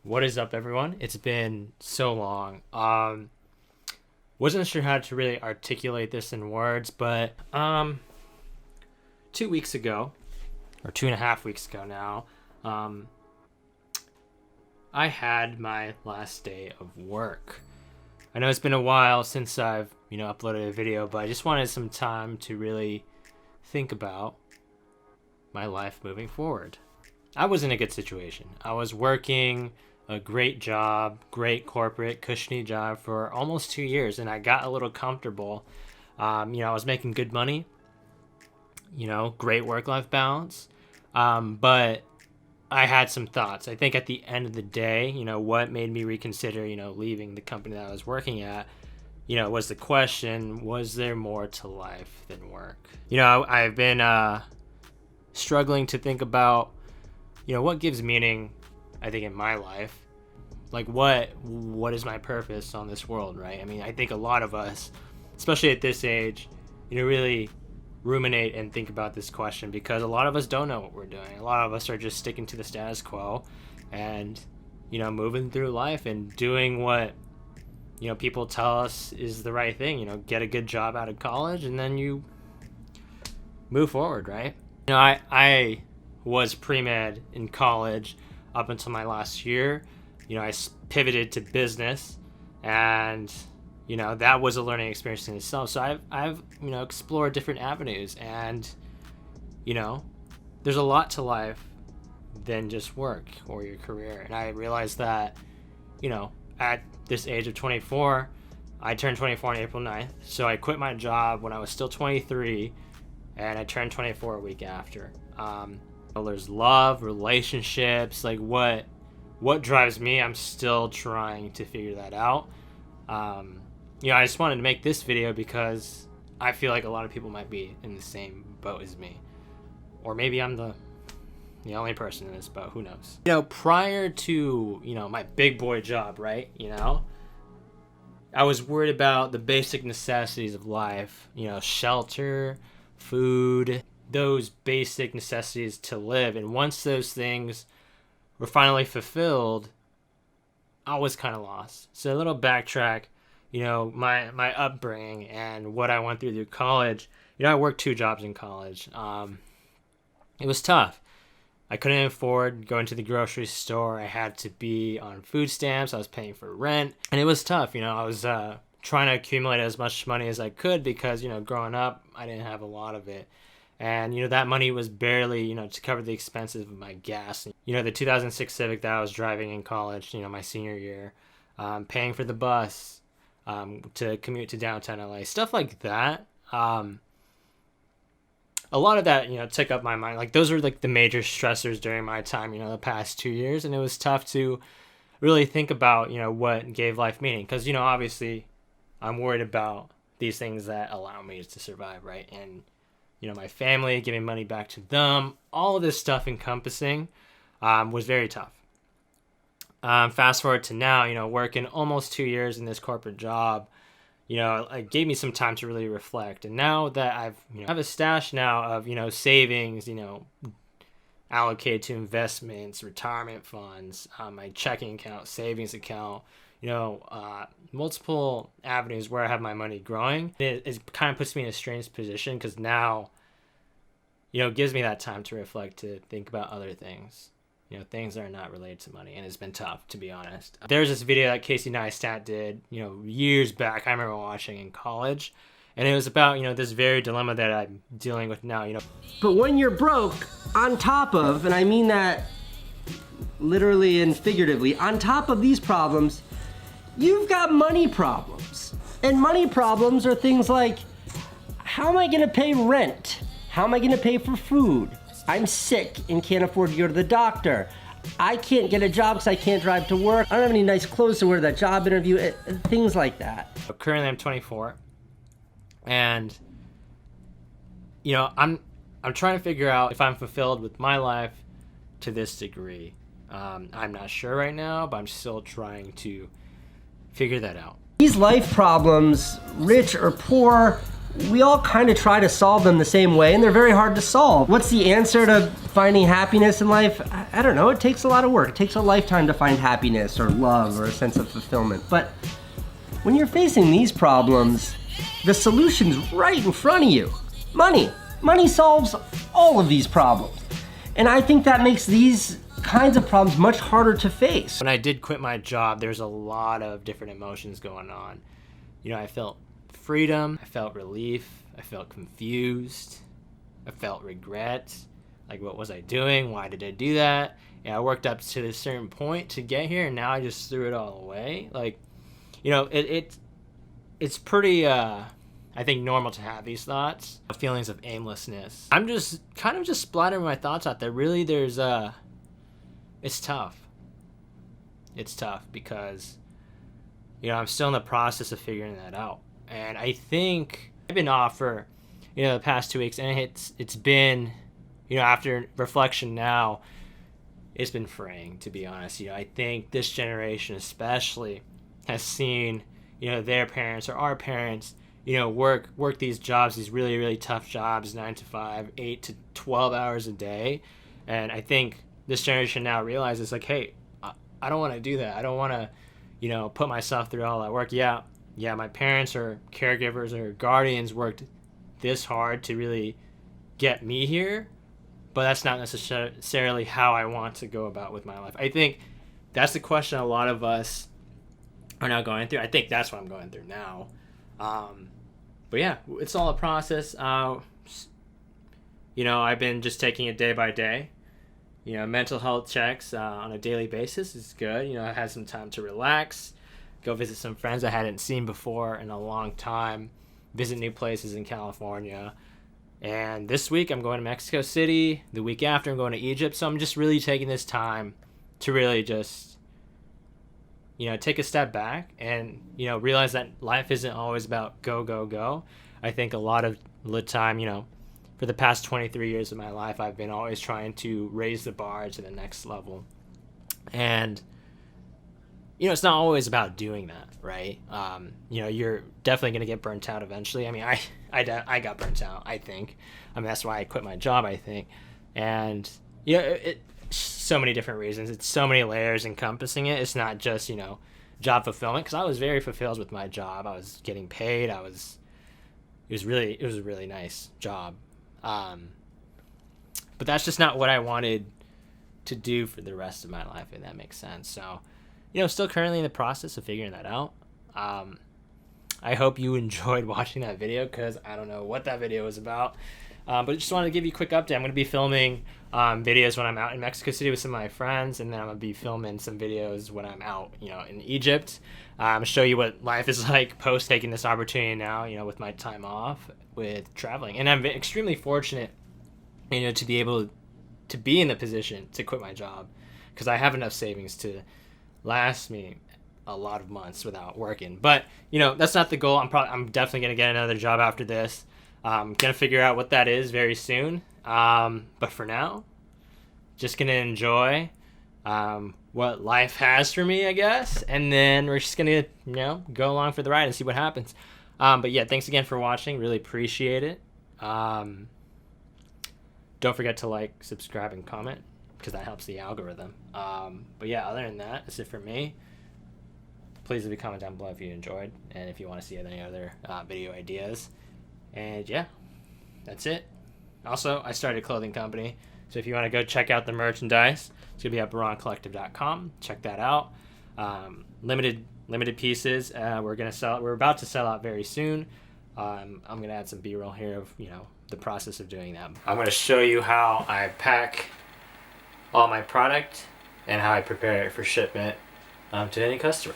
What is up, everyone? It's been so long. Wasn't sure how to really articulate this in words, but 2 weeks ago, or 2.5 weeks ago now, I had my last day of work. I know it's been a while since I've uploaded a video, but I just wanted some time to really think about my life moving forward. I was in a good situation. I was working a great job, great corporate, cushiony job for almost 2 years, and I got a little comfortable. I was making good money, great work-life balance, but I had some thoughts. I think at the end of the day, what made me reconsider, leaving the company that I was working at, was the question, was there more to life than work? I've been struggling to think about, what gives meaning, I think, in my life. Like, what is my purpose on this world, right? I mean, I think a lot of us, especially at this age, really ruminate and think about this question because a lot of us don't know what we're doing. A lot of us are just sticking to the status quo and, moving through life and doing what, people tell us is the right thing. Get a good job out of college and then you move forward, right? I was pre-med in college up until my last year. I pivoted to business, and that was a learning experience in itself. So I've explored different avenues, and there's a lot to life than just work or your career. And I realized that at this age of 24, I turned 24 on April 9th. So I quit my job when I was still 23, and I turned 24 a week after. There's love, relationships, like what drives me. I'm still trying to figure that out. I just wanted to make this video because I feel like a lot of people might be in the same boat as me, or maybe I'm the only person in this boat. Who knows? Prior to my big boy job, right? I was worried about the basic necessities of life. Shelter, food, those basic necessities to live. And once those things were finally fulfilled, I was kind of lost. So a little backtrack, my upbringing and what I went through college. I worked 2 jobs in college. It was tough. I couldn't afford going to the grocery store. I had to be on food stamps. I was paying for rent, and it was tough. I was trying to accumulate as much money as I could because, growing up, I didn't have a lot of it. And, that money was barely, to cover the expenses of my gas. The 2006 Civic that I was driving in college, my senior year, paying for the bus to commute to downtown LA, stuff like that. A lot of that, took up my mind. Like, those were, like, the major stressors during my time, the past 2 years. And it was tough to really think about, what gave life meaning. Because, obviously, I'm worried about these things that allow me to survive, right? And my family, giving money back to them, all of this stuff encompassing was very tough. Fast forward to now, working almost 2 years in this corporate job, it gave me some time to really reflect. And now that I have a stash now of, savings, allocated to investments, retirement funds, my checking account, savings account, multiple avenues where I have my money growing. It kind of puts me in a strange position because now, it gives me that time to reflect, to think about other things, things that are not related to money. And it's been tough, to be honest. There's this video that Casey Neistat did, years back. I remember watching in college, and it was about, this very dilemma that I'm dealing with now, But when you're broke, on top of, and I mean that literally and figuratively, on top of these problems, you've got money problems. And money problems are things like, how am I gonna pay rent? How am I gonna pay for food? I'm sick and can't afford to go to the doctor. I can't get a job because I can't drive to work. I don't have any nice clothes to wear to that job interview, things like that. Currently I'm 24, and I'm trying to figure out if I'm fulfilled with my life to this degree. I'm not sure right now, but I'm still trying to figure that out. These life problems, rich or poor, we all kind of try to solve them the same way, and they're very hard to solve. What's the answer to finding happiness in life? I don't know. It takes a lot of work. It takes a lifetime to find happiness or love or a sense of fulfillment. But when you're facing these problems, the solution's right in front of you. Money. Money solves all of these problems. And I think that makes these kinds of problems much harder to face. When I did quit my job, there's a lot of different emotions going on. You know, I felt freedom, I felt relief, I felt confused, I felt regret. Like, what was I doing? Why did I do that? I worked up to a certain point to get here, and now I just threw it all away. Like, you know, it's pretty, I think, normal to have these thoughts, feelings of aimlessness. I'm just kind of just splattering my thoughts out there. Really, it's tough. It's tough because, you know, I'm still in the process of figuring that out. And I think I've been off for, you know, the past 2 weeks, and it's been, you know, after reflection now, it's been fraying, to be honest. You know, I think this generation especially has seen, you know, their parents or our parents, you know, work these jobs, these really, really tough jobs, 9 to 5, 8 to 12 hours a day. And I think this generation now realizes, like, hey, I don't want to do that. I don't want to, you know, put myself through all that work. Yeah, my parents or caregivers or guardians worked this hard to really get me here, but that's not necessarily how I want to go about with my life. I think that's the question a lot of us are now going through. I think that's what I'm going through now. But yeah, it's all a process. You know, I've been just taking it day by day. You know, mental health checks on a daily basis is good. You know, I had some time to relax, go visit some friends I hadn't seen before in a long time, visit new places in California. And this week I'm going to Mexico City. The week after I'm going to Egypt. So I'm just really taking this time to really just, you know, take a step back and, you know, realize that life isn't always about go, go, go. I think a lot of the time, you know, for the past 23 years of my life, I've been always trying to raise the bar to the next level. And, you know, it's not always about doing that, right? You know, you're definitely going to get burnt out eventually. I mean, I got burnt out, I think. I mean, that's why I quit my job, I think. And, you know, so many different reasons. It's so many layers encompassing it. It's not just, you know, job fulfillment, because I was very fulfilled with my job. I was getting paid. It was a really nice job. But that's just not what I wanted to do for the rest of my life, if that makes sense. So, you know, still currently in the process of figuring that out. I hope you enjoyed watching that video, because I don't know what that video was about. But I just wanted to give you a quick update. I'm going to be filming videos when I'm out in Mexico City with some of my friends, and then I'm going to be filming some videos when I'm out, you know, in Egypt. Show you what life is like post taking this opportunity now, you know, with my time off with traveling. And I'm extremely fortunate, you know, to be able to be in the position to quit my job, because I have enough savings to last me a lot of months without working. But, you know, that's not the goal. I'm definitely going to get another job after this. I'm going to figure out what that is very soon. But for now, just going to enjoy what life has for me, I guess. And then we're just going to, you know, go along for the ride and see what happens. But yeah, thanks again for watching. Really appreciate it. Don't forget to like, subscribe, and comment, because that helps the algorithm. But yeah, other than that, that's it for me. Please leave a comment down below if you enjoyed, and if you want to see any other video ideas. And yeah, that's it. Also, I started a clothing company, so if you want to go check out the merchandise, it's going to be at baroncollective.com. Check that out. Limited pieces. We're about to sell out very soon. I'm going to add some B-roll here of, you know, the process of doing that. I'm going to show you how I pack all my product and how I prepare it for shipment to any customer.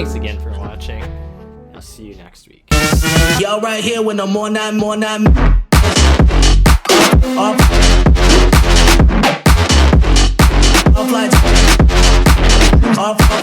Thanks again for watching. I'll see you next week. Y'all right here with no more night. Off lights. Off.